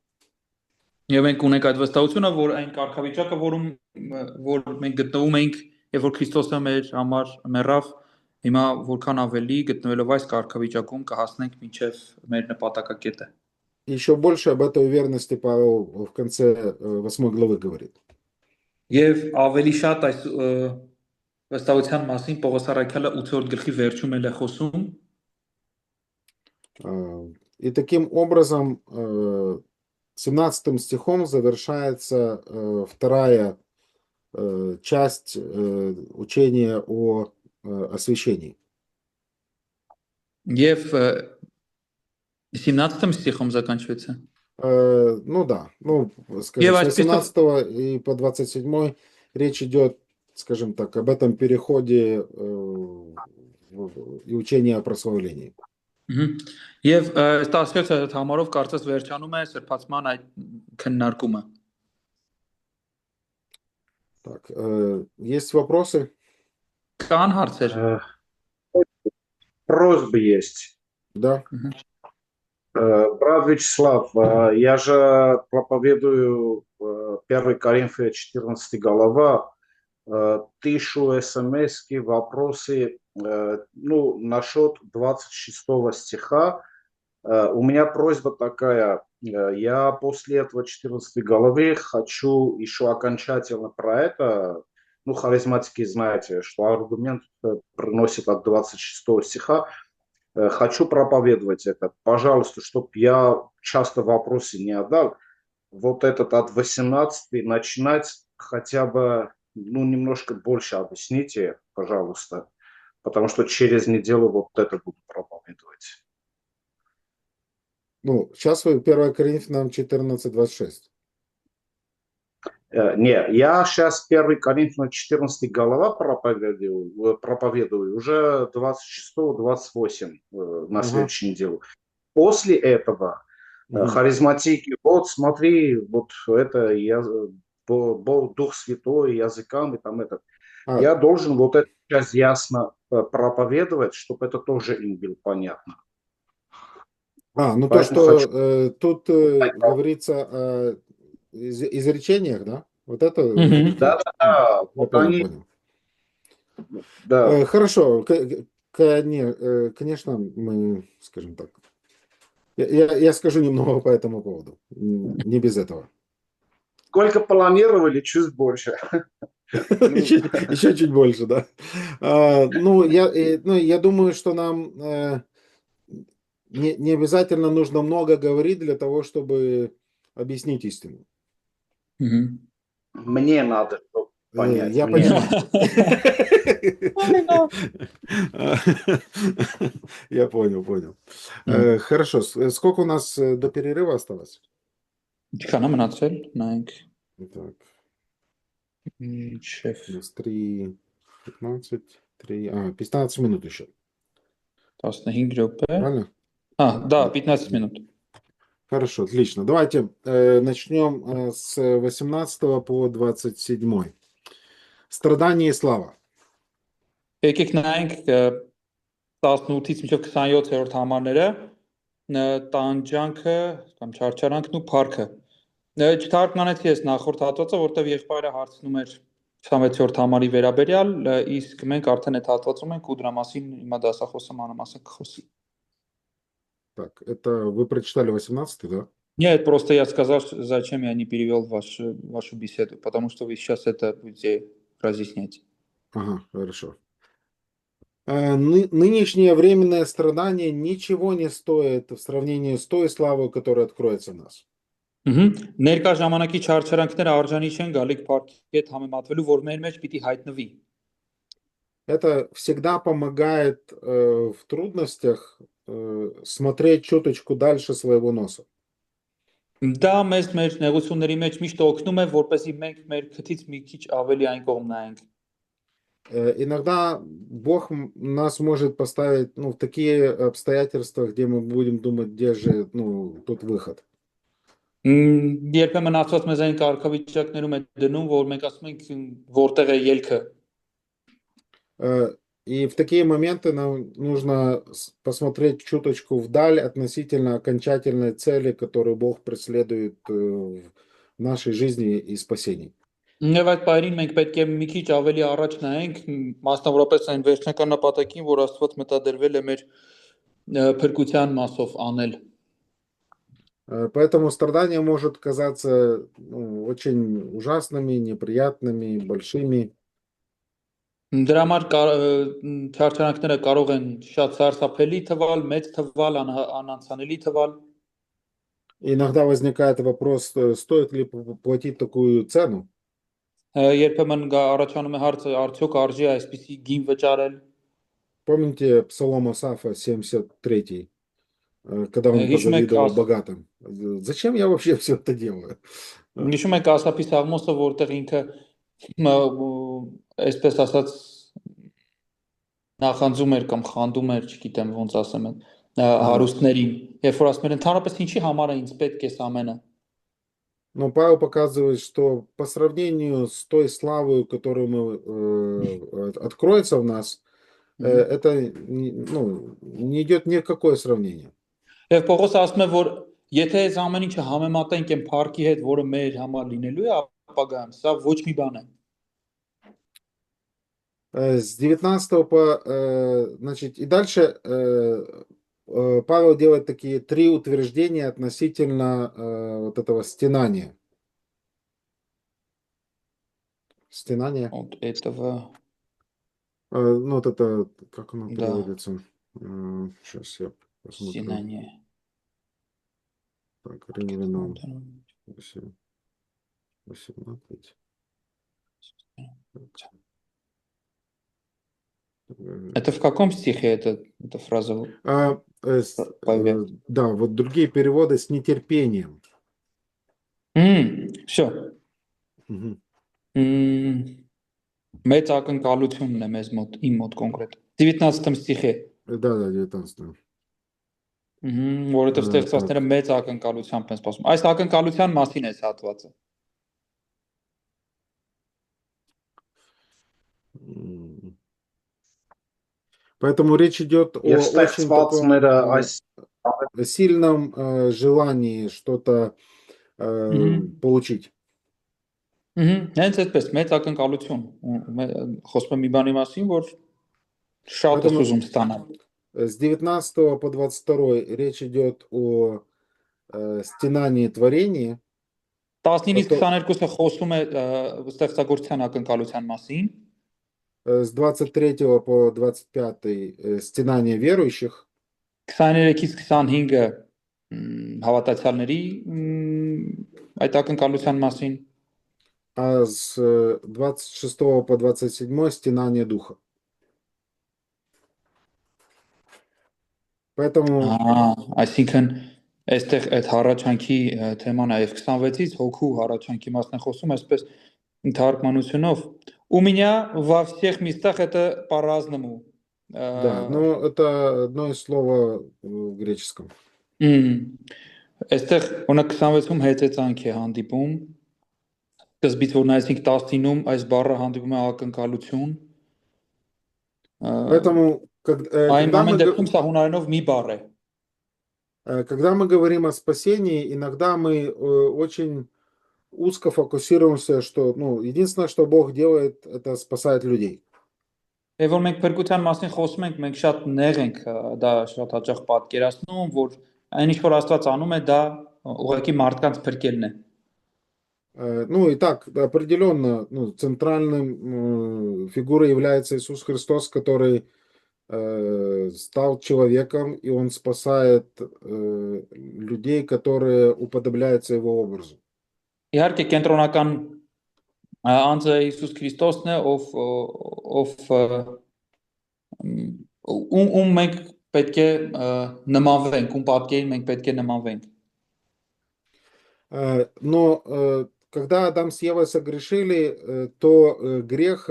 Եվ մենք ունենք այդ վստահությունը, որ այն կարգավիճակը, որ մենք գտնվում ենք, եւ որ Քրիստոսը մեր համար մեռավ, հիմա որքան ավելի գտնվելով այս կարգավիճակում կհասնենք մինչև մեր նպատակակետը։ Еще больше об этой уверенности Павел в конце 8 главы говорит. Եվ ավելի շատ այս վստահության մասին Պողոս առաքյալը 8-րդ գլխի վերջում էլ է խոսում։ И таким образом 17 стихом завершается вторая часть учения о освящении. Եվ 17 стихом заканчивается. Ну да, скажем, с 18 и по 27 речь идет, скажем так, об этом переходе и учении о прославлении. Եվ 17 համարով կարծես վերջանում է սրբացման այդ քննարկումը։ Так, есть вопросы? Կան հարցեր։ Просьбы есть. Да. Брат Вячеслав, я же проповедую 1 Коринфянам 14 глава, пишу смс-ки, вопросы, ну, насчет 26 стиха. У меня просьба такая, я после этого 14 главы хочу еще окончательно про это, ну, харизматики знаете, что аргумент приносит от 26 стиха, хочу проповедовать это. Пожалуйста, чтобы я часто вопросы не отдал, вот этот от 18 начинать хотя бы, ну, немножко больше объясните, пожалуйста, потому что через неделю вот это буду проповедовать. Ну, сейчас вы 1 Коринфянам 14:26. Не, я сейчас 1 Коринфянам 14 глава проповедую уже 26-28 на следующей неделе. После этого харизматики, вот смотри, вот это я, Дух Святой, языками, там это. Я должен вот это сейчас ясно проповедовать, чтобы это тоже им было понятно. Ну поэтому то, что тут говорится о изречениях, да? Вот это? Да. Вот понял. Да. Хорошо, конечно, мы, скажем так, я скажу немного по этому поводу, не без этого. Сколько планировали, чуть больше. Еще чуть больше, да. Я думаю, что нам не обязательно нужно много говорить для того, чтобы объяснить истину. Мне надо понять. Я понимаю. Я понял. Хорошо. Сколько у нас до перерыва осталось? Так. 15 минут еще. Правильно? Да, 15 минут. Хорошо, отлично. Давайте начнем с 18 по 27. Страдание и слава. Եկեք նայենք 18-ից մինչև 27-րդ համարները, տանջանքը կամ չարչարանքն ու փառքը։ Չթարգմանեցի ես նախորդ հատվածը, որտեղ եղբայրը հարցնում էր 26-րդ համարի վերաբերյալ, իսկ մենք արդեն այդ հատվածում ենք ու դրա մասին հիմա դասախոսը մանրամասն կխոսի։ Так, это вы прочитали 18, да? Нет, просто я сказал, зачем я не перевел вашу беседу, потому что вы сейчас это будете разъяснять. Ага, хорошо. Нынешнее временное страдание ничего не стоит в сравнении с той славой, которая откроется в нас. Ներկա ժամանակի չարչարանքները արժանի չեն գալիք փառքի հետ համեմատվելու, որ մեր մեջ պիտի հայտնվի։ Это всегда помогает в трудностях смотреть чуточку дальше своего носа. Դա մեզ մեր նեղությունների մեջ միշտ օգնում է, որպեսզի մենք մեր քթից մի քիչ ավելի այն կողմ նայենք։ Иногда Бог нас может поставить в такие обстоятельства, где мы будем думать, где же тут выход. Երբեմն Աստված մեզ այն կարգավիճակներում է դնում, որ մենք ասում ենք որտեղ է ելքը։ И в такие моменты нам нужно посмотреть чуточку вдаль относительно окончательной цели, которую Бог преследует в нашей жизни и спасении. Եվ այդ պայրին մենք պետք է մի քիչ ավելի առաջ նայենք, մասնավորապես այն վերջնական նպատակին, որ Աստված մտադրվել է մեր փրկության մասով անել։ Поэтому страдания может казаться очень ужасными, неприятными, большими. Դրա համար չարչարանքները կարող են շատ սարսափելի թվալ, մեծ թվալ, անանցանելի թվալ։ Иногда возникает вопрос, стоит ли платить такую цену. Երբեմն առաջանում է հարցը, արդյոք արժի այսպիսի գին վճարել։ Помните Псалом Асафа 73, когда он позавидовал богатым? Зачем я вообще все это делаю? Հիշում եք Ասափի Սաղմոսը, որտեղ ինքը այսպես ասած նախանձում էր կամ խանդում էր, չգիտեմ ոնց ասեմ, հարուստներին, երբ որ ասում են ընդհանրապես ինչի համար է ինձ պետք է ամենը։ Но Павел показывает, что по сравнению с той славой, которую откроется в нас, это не идет ни в какое сравнение. Եվ Պողոս ասում է, որ եթե այս ամեն ինչը համեմատենք այն փառքի հետ, որը մեր համար լինելու է ապագայում, սա ոչ մի բան է։ С 19 по... Значит, и дальше Павел делает такие 3 утверждения относительно вот этого стенания. Стенание. Вот этого. Ну, вот это, как оно Да. переводится? Сейчас я посмотрю. Стенание. Так, Римлянам 18. Это в каком стихе эта фраза? Да, вот другие переводы с нетерпением. Все. Угу. Մեծ ակնկալությունն է մեզ մոտ, իմ մոտ կոնկրետ։ 19 стихе։ Да, 19. Որովհետև ստեղծվածները մեծ ակնկալությամբ են սպասում։ Այս ակնկալության մասին է հատվածը։ Поэтому речь идет о очень таком сильном желании что-то получить. Հենց այդպես մեծ ակնկալություն խոսում եմ մի բանի մասին, որ շատ ես ուզում ստանալ։ С 19 по 22 речь идет о стенании творения. 19-ից 22-ը խոսում է ստեղծագործության ակնկալության մասին։ С 23 по 25 стенание верующих. 23-ից 25-ը հավատացյալների այդ ակնկալության մասին։ А с 26 по 27 стенание духа. Поэтому այսինքն այստեղ այդ հառաչանքի թեման է եւ 26-ից հոգու հառաչանքի մասն է խոսում, այսպես թարգմանությունով у меня во всех местах это по-разному. Да, ну это одно из слова в греческом. Այստեղ ունա 26-ում հեծեցանք է հանդիպում։ Սկզբից որ նայեցինք 19-ում այս բառը հանդիպում է ակնկալություն։ Поэтому когда мы говорим о спасении, иногда мы очень узко фокусируемся, что единственное, что Бог делает, это спасает людей. Եվ որ մենք փրկության մասին խոսում ենք, մենք շատ նեղ ենք դա շատ հաճախ պատկերացնում, որ այն ինչ որ Աստված անում է, դա ուղղակի մարդկանց փրկելն է։ Ну и так, определенно, центральным фигурой является Иисус Христос, который стал человеком, и Он спасает людей, которые уподобляются Его образу. Իհարկե կենտրոնական անձը Իիսուս Քրիստոսն է, ում մենք պետք է նմանվենք, ում պատկերին մենք պետք է նմանվենք։ Но когда Адам с Евой согрешили, то грех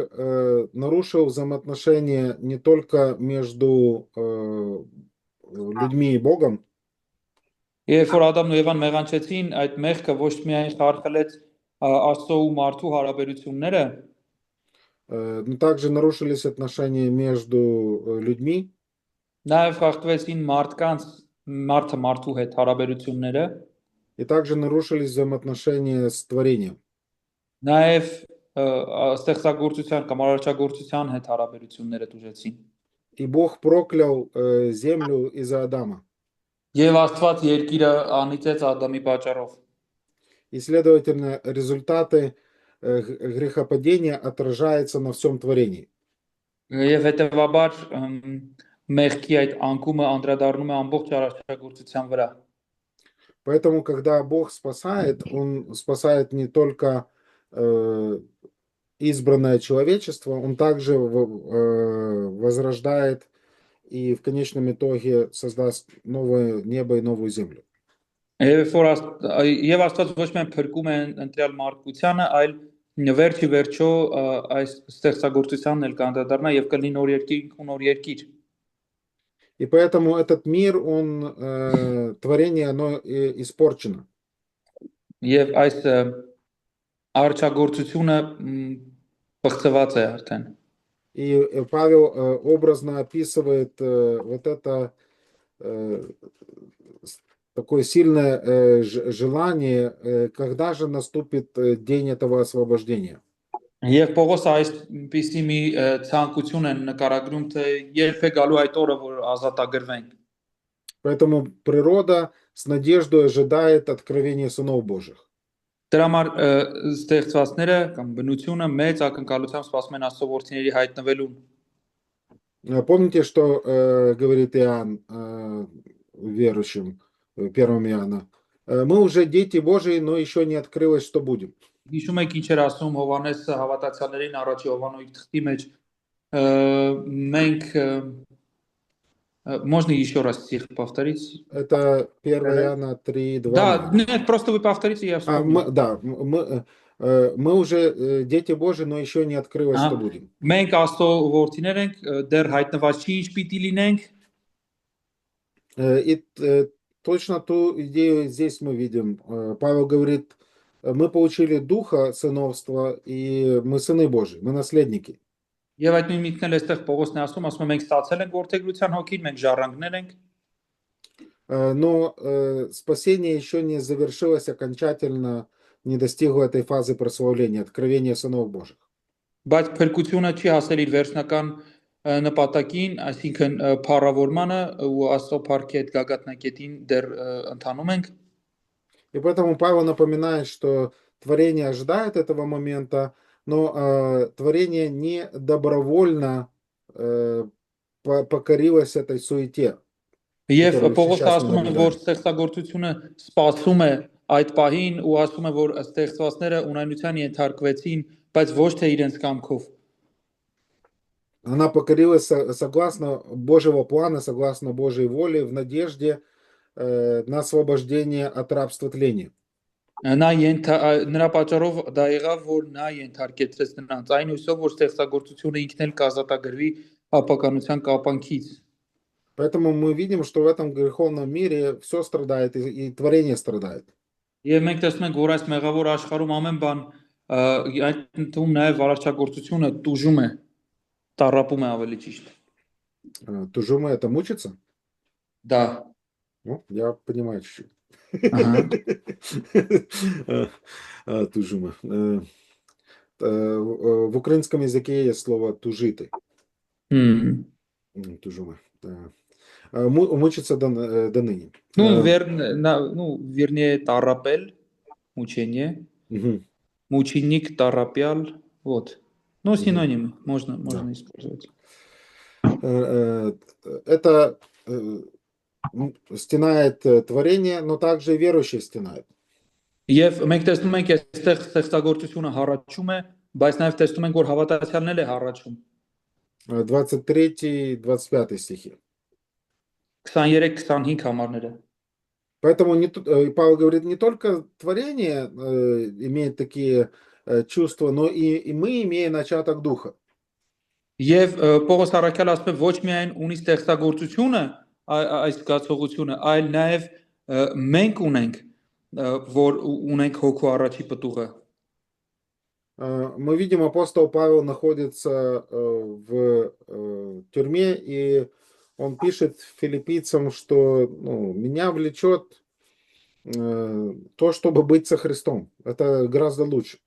нарушил взаимоотношения не только между людьми и Богом. Երբ որ Ադամն ու Եվան մեղանչեցին, այդ մեղքը ոչ միայն խարխլեց Աստծո ու մարդու հարաբերությունները, но также нарушились отношения между людьми. Նաև խախտվեցին մարդը մարդու հետ հարաբերությունները, и также нарушились взаимоотношения с творением. Նաև ստեղծագործության կամ արարչագործության հետ հարաբերությունները դժեցին. И Бог проклял землю из-за Адама. Եվ Աստված երկիրը անիծեց Ադամի պատճառով. И, следовательно, результаты грехопадения отражаются на всем творении. Եվ հետևաբար մեղքի այդ անկումը անդրադառնում է ամբողջ արարչագործության վրա. Поэтому, когда Бог спасает, Он спасает не только избранное человечество, Он также возрождает и в конечном итоге создаст новое небо и новую землю. Եվ Աստված ոչ միայն փրկում է ընտրյալ մարդկությանը, այլ վերջի վերջո այս ստեղծագործությանն էլ կանդրադառնա եւ կլինի նոր երկիր ու նոր երկիր. И поэтому этот мир, он, творение, оно испорчено. Եվ այս արարչագործությունը բղծված է արդեն։ И Павел образно описывает вот это такое сильное желание, когда же наступит день этого освобождения. Եվ Պողոս այսպիսի մի ցանկություն են նկարագրում, թե երբ է գալու այդ օրը, որ ազատագրվենք։ Поэтому природа с надеждой ожидает откровения сынов Божьих. Դրա համար ստեղծվածները կամ բնությունը մեծ ակնկալությամբ սպասում են Աստծո որդիների հայտնվելուն։ Помните, что говорит Иоанн верующим, 1 Иоанна? Мы уже дети Божьи, но еще не открылось, что будем. Հիշում եք ինչ էր ասում Հովհաննեսը հավատացյալներին առաջի Հովհաննոյի թղթի մեջ, մենք можно еще раз стих повторить? Это 1 Иоанна 3:2. Да, нет, просто вы повторите, я вспомню. Да, мы уже дети Божьи, но еще не открылось, что будем. Մենք Աստծո որդիներ ենք, դեռ հայտնված չի ինչ պիտի լինենք։ И точно ту идею здесь мы видим. Павел говорит, мы получили духа сыновства, и мы сыны Божьи, мы наследники. Եվ այդ նույն միտքն էլ այստեղ Պողոսն է ասում, ասում է մենք ստացել ենք որդեգրության հոգին, մենք ժառանգներ ենք։ Но спасение еще не завершилось окончательно, не достигло этой фазы прославления, откровения сынов Божьих. Բայց փրկությունը չի հասել իր վերջնական նպատակին, այսինքն փառավորմանը ու Աստծո փառքի այդ գագաթնակետին դեռ ընթանում ենք։ И поэтому Павел напоминает, что творение ожидает этого момента, но творение не добровольно покорилось этой суете. Եվ Պողոսը ասում է, որ ստեղծագործությունը սպասում է այդ պահին ու ասում է, որ ստեղծվածները ունայնության ենթարկվեցին, բայց ոչ թե իրենց կամքով։ Она покорилась согласно Божьего плана, согласно Божьей воле, в надежде на освобождение от рабства тления. Նրա պատճառով դա եղավ, որ նա ենթարկեցրեց նրանց, այն հույսով, որ ստեղծագործությունը ինքն էլ կազատագրվի ապականության կապանքից։ Поэтому мы видим, что в этом греховном мире все страдает, и творение страдает. Եվ մենք տեսնում ենք, որ այս մեղավոր աշխարհում ամեն բան այդ ընդում նաև արարչագործությունը տուժում է, տառապում է ավելի ճիշտ։ Тужума это мучиться? Да. Ну, я понимаю чуть-чуть. Тужума. В украинском языке есть слово тужити. Тужума. Мучиться до ныне. Вернее, тарапел, мучение. Мученик, тарапял. Вот. Ну, синонимы можно использовать. Это стенает творение, но также верующие стенают. Եվ մենք տեսնում ենք, այստեղ ստեղծագործությունը հառաչում է, բայց նաև տեսնում ենք, որ հավատացյալն էլ է հառաչում։ 23-25 стихи. 23-25 համարները։ Поэтому Павел говорит, не только творение имеет такие чувства, но и мы имеем начаток духа. Եվ Պողոս առաքյալը ասում է ոչ միայն ունի ստեղծագործությունը այս զգացողությունը, այլ նաև մենք ունենք, որ ունենք հոգու առաջի պտուղը։ Мы видим, апостол Павел находится в тюрьме, и он пишет филиппийцам, что меня влечет то, чтобы быть со Христом. Это гораздо лучше.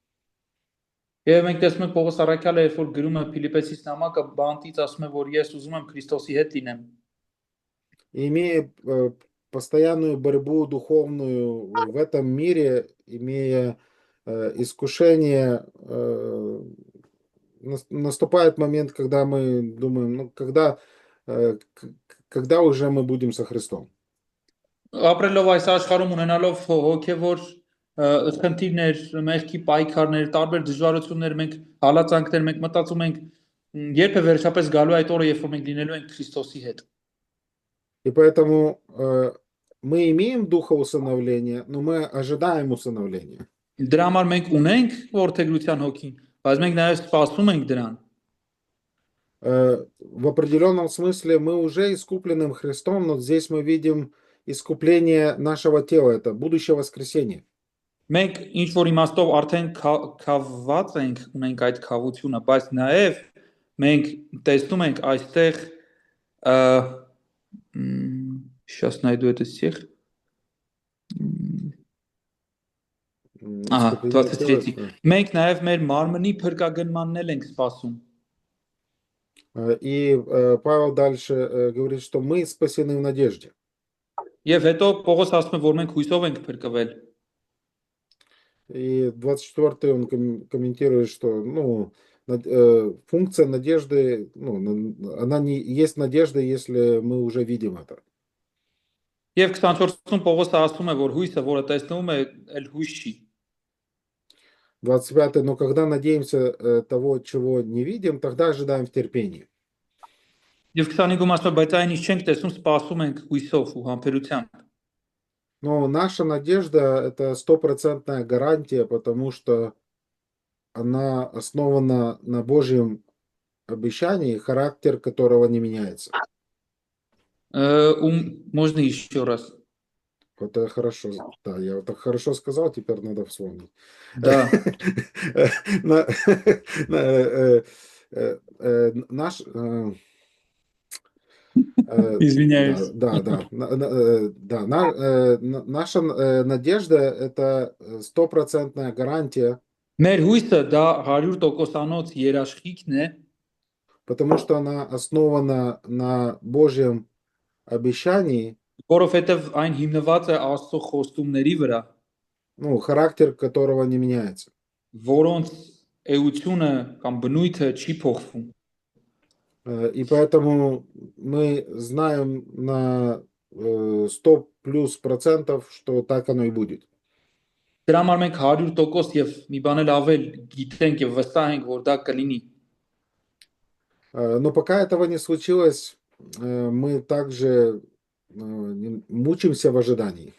Եվ մենք տեսնում ենք Պողոս առաքյալը, երբ որ գրում է Ֆիլիպպեցիս նամակը, բանտից ասում է, որ ես ուզում եմ Քրիստոսի հետ լինեմ։ Имея постоянную борьбу духовную в этом мире, имея искушение, наступает момент, когда мы думаем, когда уже мы будем со Христом. Ապրելով այս աշխարհում ունենալով հոգևոր խնդիրներ, մեղքի պայքարներ, տարբեր դժվարություններ, մենք հալածանքներ, մենք մտածում ենք, երբ է վերջապես գալու այդ օրը, երբ որ մենք լինելու ենք Քրիստոսի հետ։ И поэтому мы имеем духа усыновления, но мы ожидаем усыновления. Դրա համար մենք ունենք որդեգրության հոգին, բայց մենք նաև սպասում ենք դրան։ В определенном смысле мы уже искуплены Христом, но здесь мы видим искупление нашего тела, это будущее воскресенье. Մենք ինչ որ իմաստով արդեն քավված ենք, ունենք այդ քավությունը, բայց նաև մենք տեսնում ենք այստեղ сейчас найду этот стих. Ահա, 23-ի։ Մենք նաև մեր մարմնի փրկագնմանն էլ ենք սպասում։ И Павел дальше говорит, что мы спасены в надежде. Եվ հետո Պողոս ասում է, որ մենք հույսով ենք փրկվել։ И 24-й он комментирует, что функция надежды, она не есть надежда, если мы уже видим это. Եվ 24-ում Պողոսը ասում է, որ հույսը, որը տեսնում է, էլ հույս չի։ 25-й, но когда надеемся того, чего не видим, тогда ожидаем в терпении. Եվ 25-ում ասում է, բայց այն ինչ չենք տեսնում, սպասում ենք հույսով ու համբերությամբ։ Но наша надежда – это стопроцентная гарантия, потому что она основана на Божьем обещании, характер которого не меняется. Можно еще раз. Это хорошо. Да, я так хорошо сказал, теперь надо вспомнить. Да. Извиняюсь. Да. Наша надежда – это стопроцентная гарантия. Մեր հույսը դա 100%-անոց երաշխիքն է, потому что она основана на Божьем обещании, որովհետև այն հիմնված է Աստծո խոստումների վրա, характер которого не меняется. Որոնց էությունը կամ բնույթը չի փոխվում. И поэтому мы знаем на 100+%, что так оно и будет. Դրա համար մենք 100% եւ մի բան էլ ավել գիտենք եւ վստահ ենք, որ դա կլինի. Но пока этого не случилось, мы также мучимся в ожидании.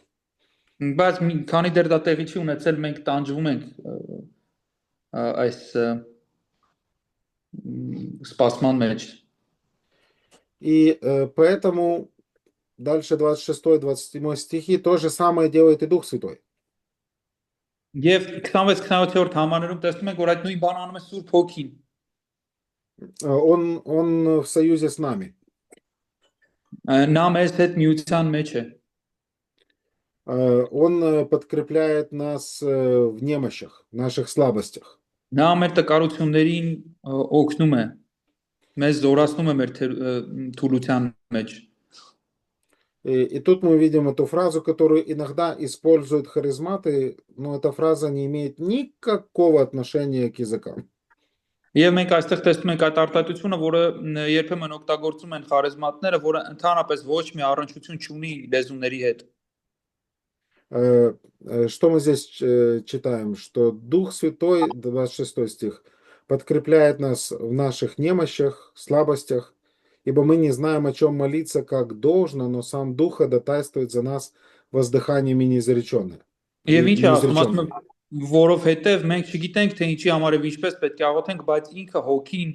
Բայց քանի դեռ դա տեղի չի ունեցել, մենք տանջվում ենք այս սպասման մեջ. И поэтому дальше 26-27 стихи то же самое делает и Дух Святой. Եվ 26-27-րդ համարներում տեսնում ենք, որ այդ նույն բանը անում է Սուրբ Հոգին. Он в союзе с нами. Նա մեզ հետ միության մեջ է. Он подкрепляет нас в немощах, в наших слабостях. Նա մեր տկարություններին օգնում է, մեզ զորացնում է մեր թուլության մեջ. И тут мы видим эту фразу, которую иногда используют харизматы, но эта фраза не имеет никакого отношения к языкам. Եվ մենք այստեղ տեսնում ենք այդ արտահայտությունը, որը երբեմն օգտագործում են խարիզմատները, որը ընդհանրապես ոչ մի առնչություն չունի լեզուների հետ. Что мы здесь читаем? Что Дух Святой, 26 стих, подкрепляет нас в наших немощах, слабостях, ибо мы не знаем, о чем молиться, как должно, но сам Дух ходатайствует за нас воздыханиями неизреченными. Եվ ինչ ասում, որովհետև մենք չգիտենք, թե ինչի համար եւ ինչպես պետք է աղոթենք, բայց ինքը Հոգին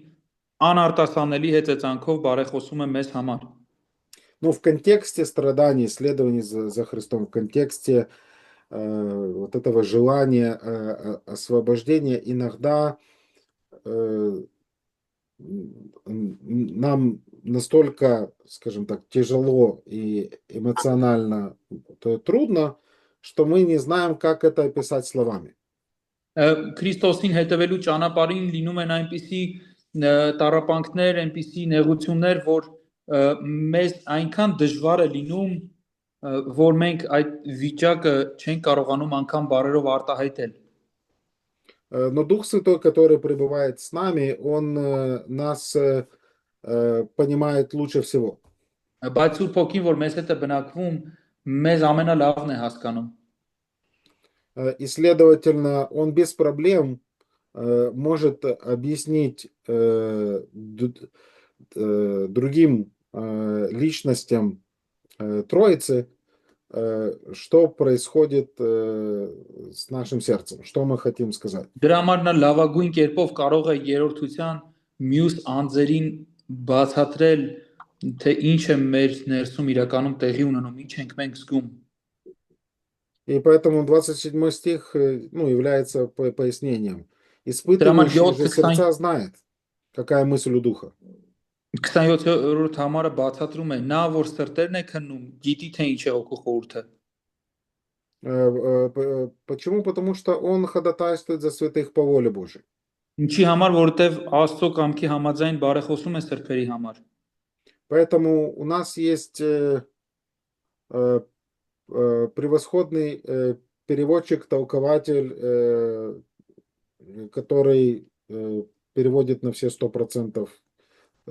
անարտասանելի հեծանքով բարեխոսում է մեզ համար. Ну, в контексте страданий, исследований за Христом, в контексте вот этого желания освобождения, иногда нам настолько, скажем так, тяжело и эмоционально трудно, что мы не знаем, как это описать словами. Քրիստոսին հետևելու ճանապարհին լինում են այնպիսի տառապանքներ, այնպիսի նեղություններ, որ մեզ այնքան դժվար է լինում, որ մենք այդ վիճակը չենք կարողանում անգամ բառերով արտահայտել. Но Дух Святой, который пребывает с нами, он нас понимает лучше всего. Բայց Սուրբ Հոգին, որ մեզ հետ է բնակվում, մեզ ամենալավն է հասկանում. И, следовательно, он без проблем может объяснить другим личностям Троицы, что происходит с нашим сердцем, что мы хотим сказать. Դրա համար նա լավագույն կերպով կարող է երրորդության մյուս անձերին բացատրել, թե ինչ է մեր ներսում իրականում տեղի ունենում, ինչ ենք մենք զգում։ И поэтому 27 стих ну, является пояснением. Դրա համար Испытывающий же 7-20 сердца знает, какая мысль у духа. 27-րդ համարը բացատրում է, նա որ սրտերն է քննում, գիտի թե ինչ է հոգու խորհուրդը։ Почему? Потому что он ходатайствует за святых по воле Божией. Ինչի համար, որովհետև Աստծո կամքի համաձայն բարեխոսում է սրբերի համար։ Поэтому у нас есть превосходный переводчик, толкователь, который переводит на все 100%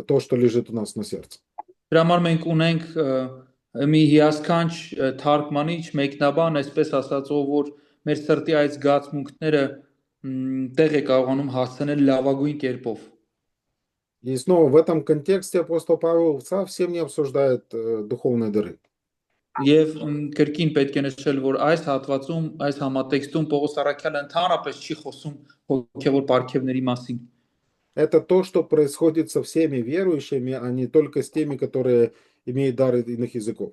то, что лежит у нас на сердце. Դրա համար մենք ունենք մի հիասքանչ թարգմանիչ, մեկնաբան, այսպես ասած, ով որ մեր սրտի այդ զգացմունքները տեղ է կարողանում հասցնել լավագույն կերպով։ И снова в этом контексте апостол Павел совсем не обсуждает духовные дары. Եվ կրկին պետք է նշել, որ այս հատվածում, այս համատեքստում Պողոս առաքյալը ընդհանրապես չի խոսում հոգևոր պարգևների մասին։ Это то, что происходит со всеми верующими, а не только с теми, которые имеют дары иных языков.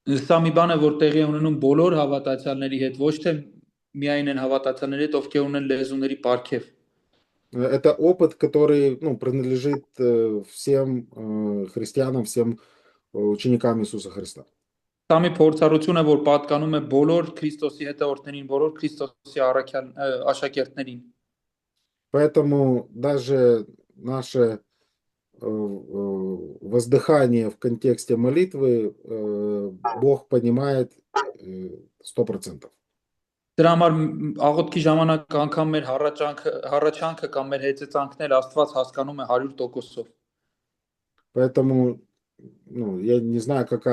Սա մի բան է, որ տեղի է ունենում բոլոր հավատացյալների հետ, ոչ թե միայն այն հավատացյալների հետ, ովքեր ունեն լեզուների պարգև։ Это опыт, который принадлежит всем христианам, всем ученикам Иисуса Христа. Սա մի փորձառություն է, որ պատկանում է բոլոր Քրիստոսի հետևորդներին, բոլոր Քրիստոսի աշակերտներին։ Поэтому даже наше воздыхание в контексте молитвы Бог понимает 100%. Դրա համար աղոթքի ժամանակ անգամ մեր հառաչանքը կամ մեր հեծանքները Աստված հասկանում է 100%-ով։ Поэтому я не знаю, как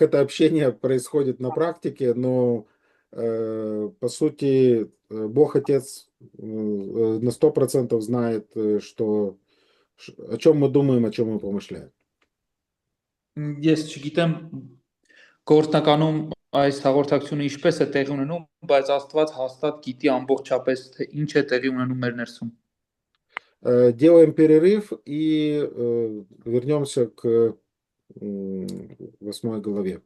это общение происходит на практике, но по сути Бог Отец на 100% знает, о чем мы думаем, о чем мы помышляем. Ես չգիտեմ գործնականում այս հաղորդակցությունը ինչպես է տեղի ունենում, բայց Աստված հաստատ գիտի ամբողջապես թե ինչ է տեղի ունենում մեր ներսում։ Делаем перерыв и вернемся к 8 главе.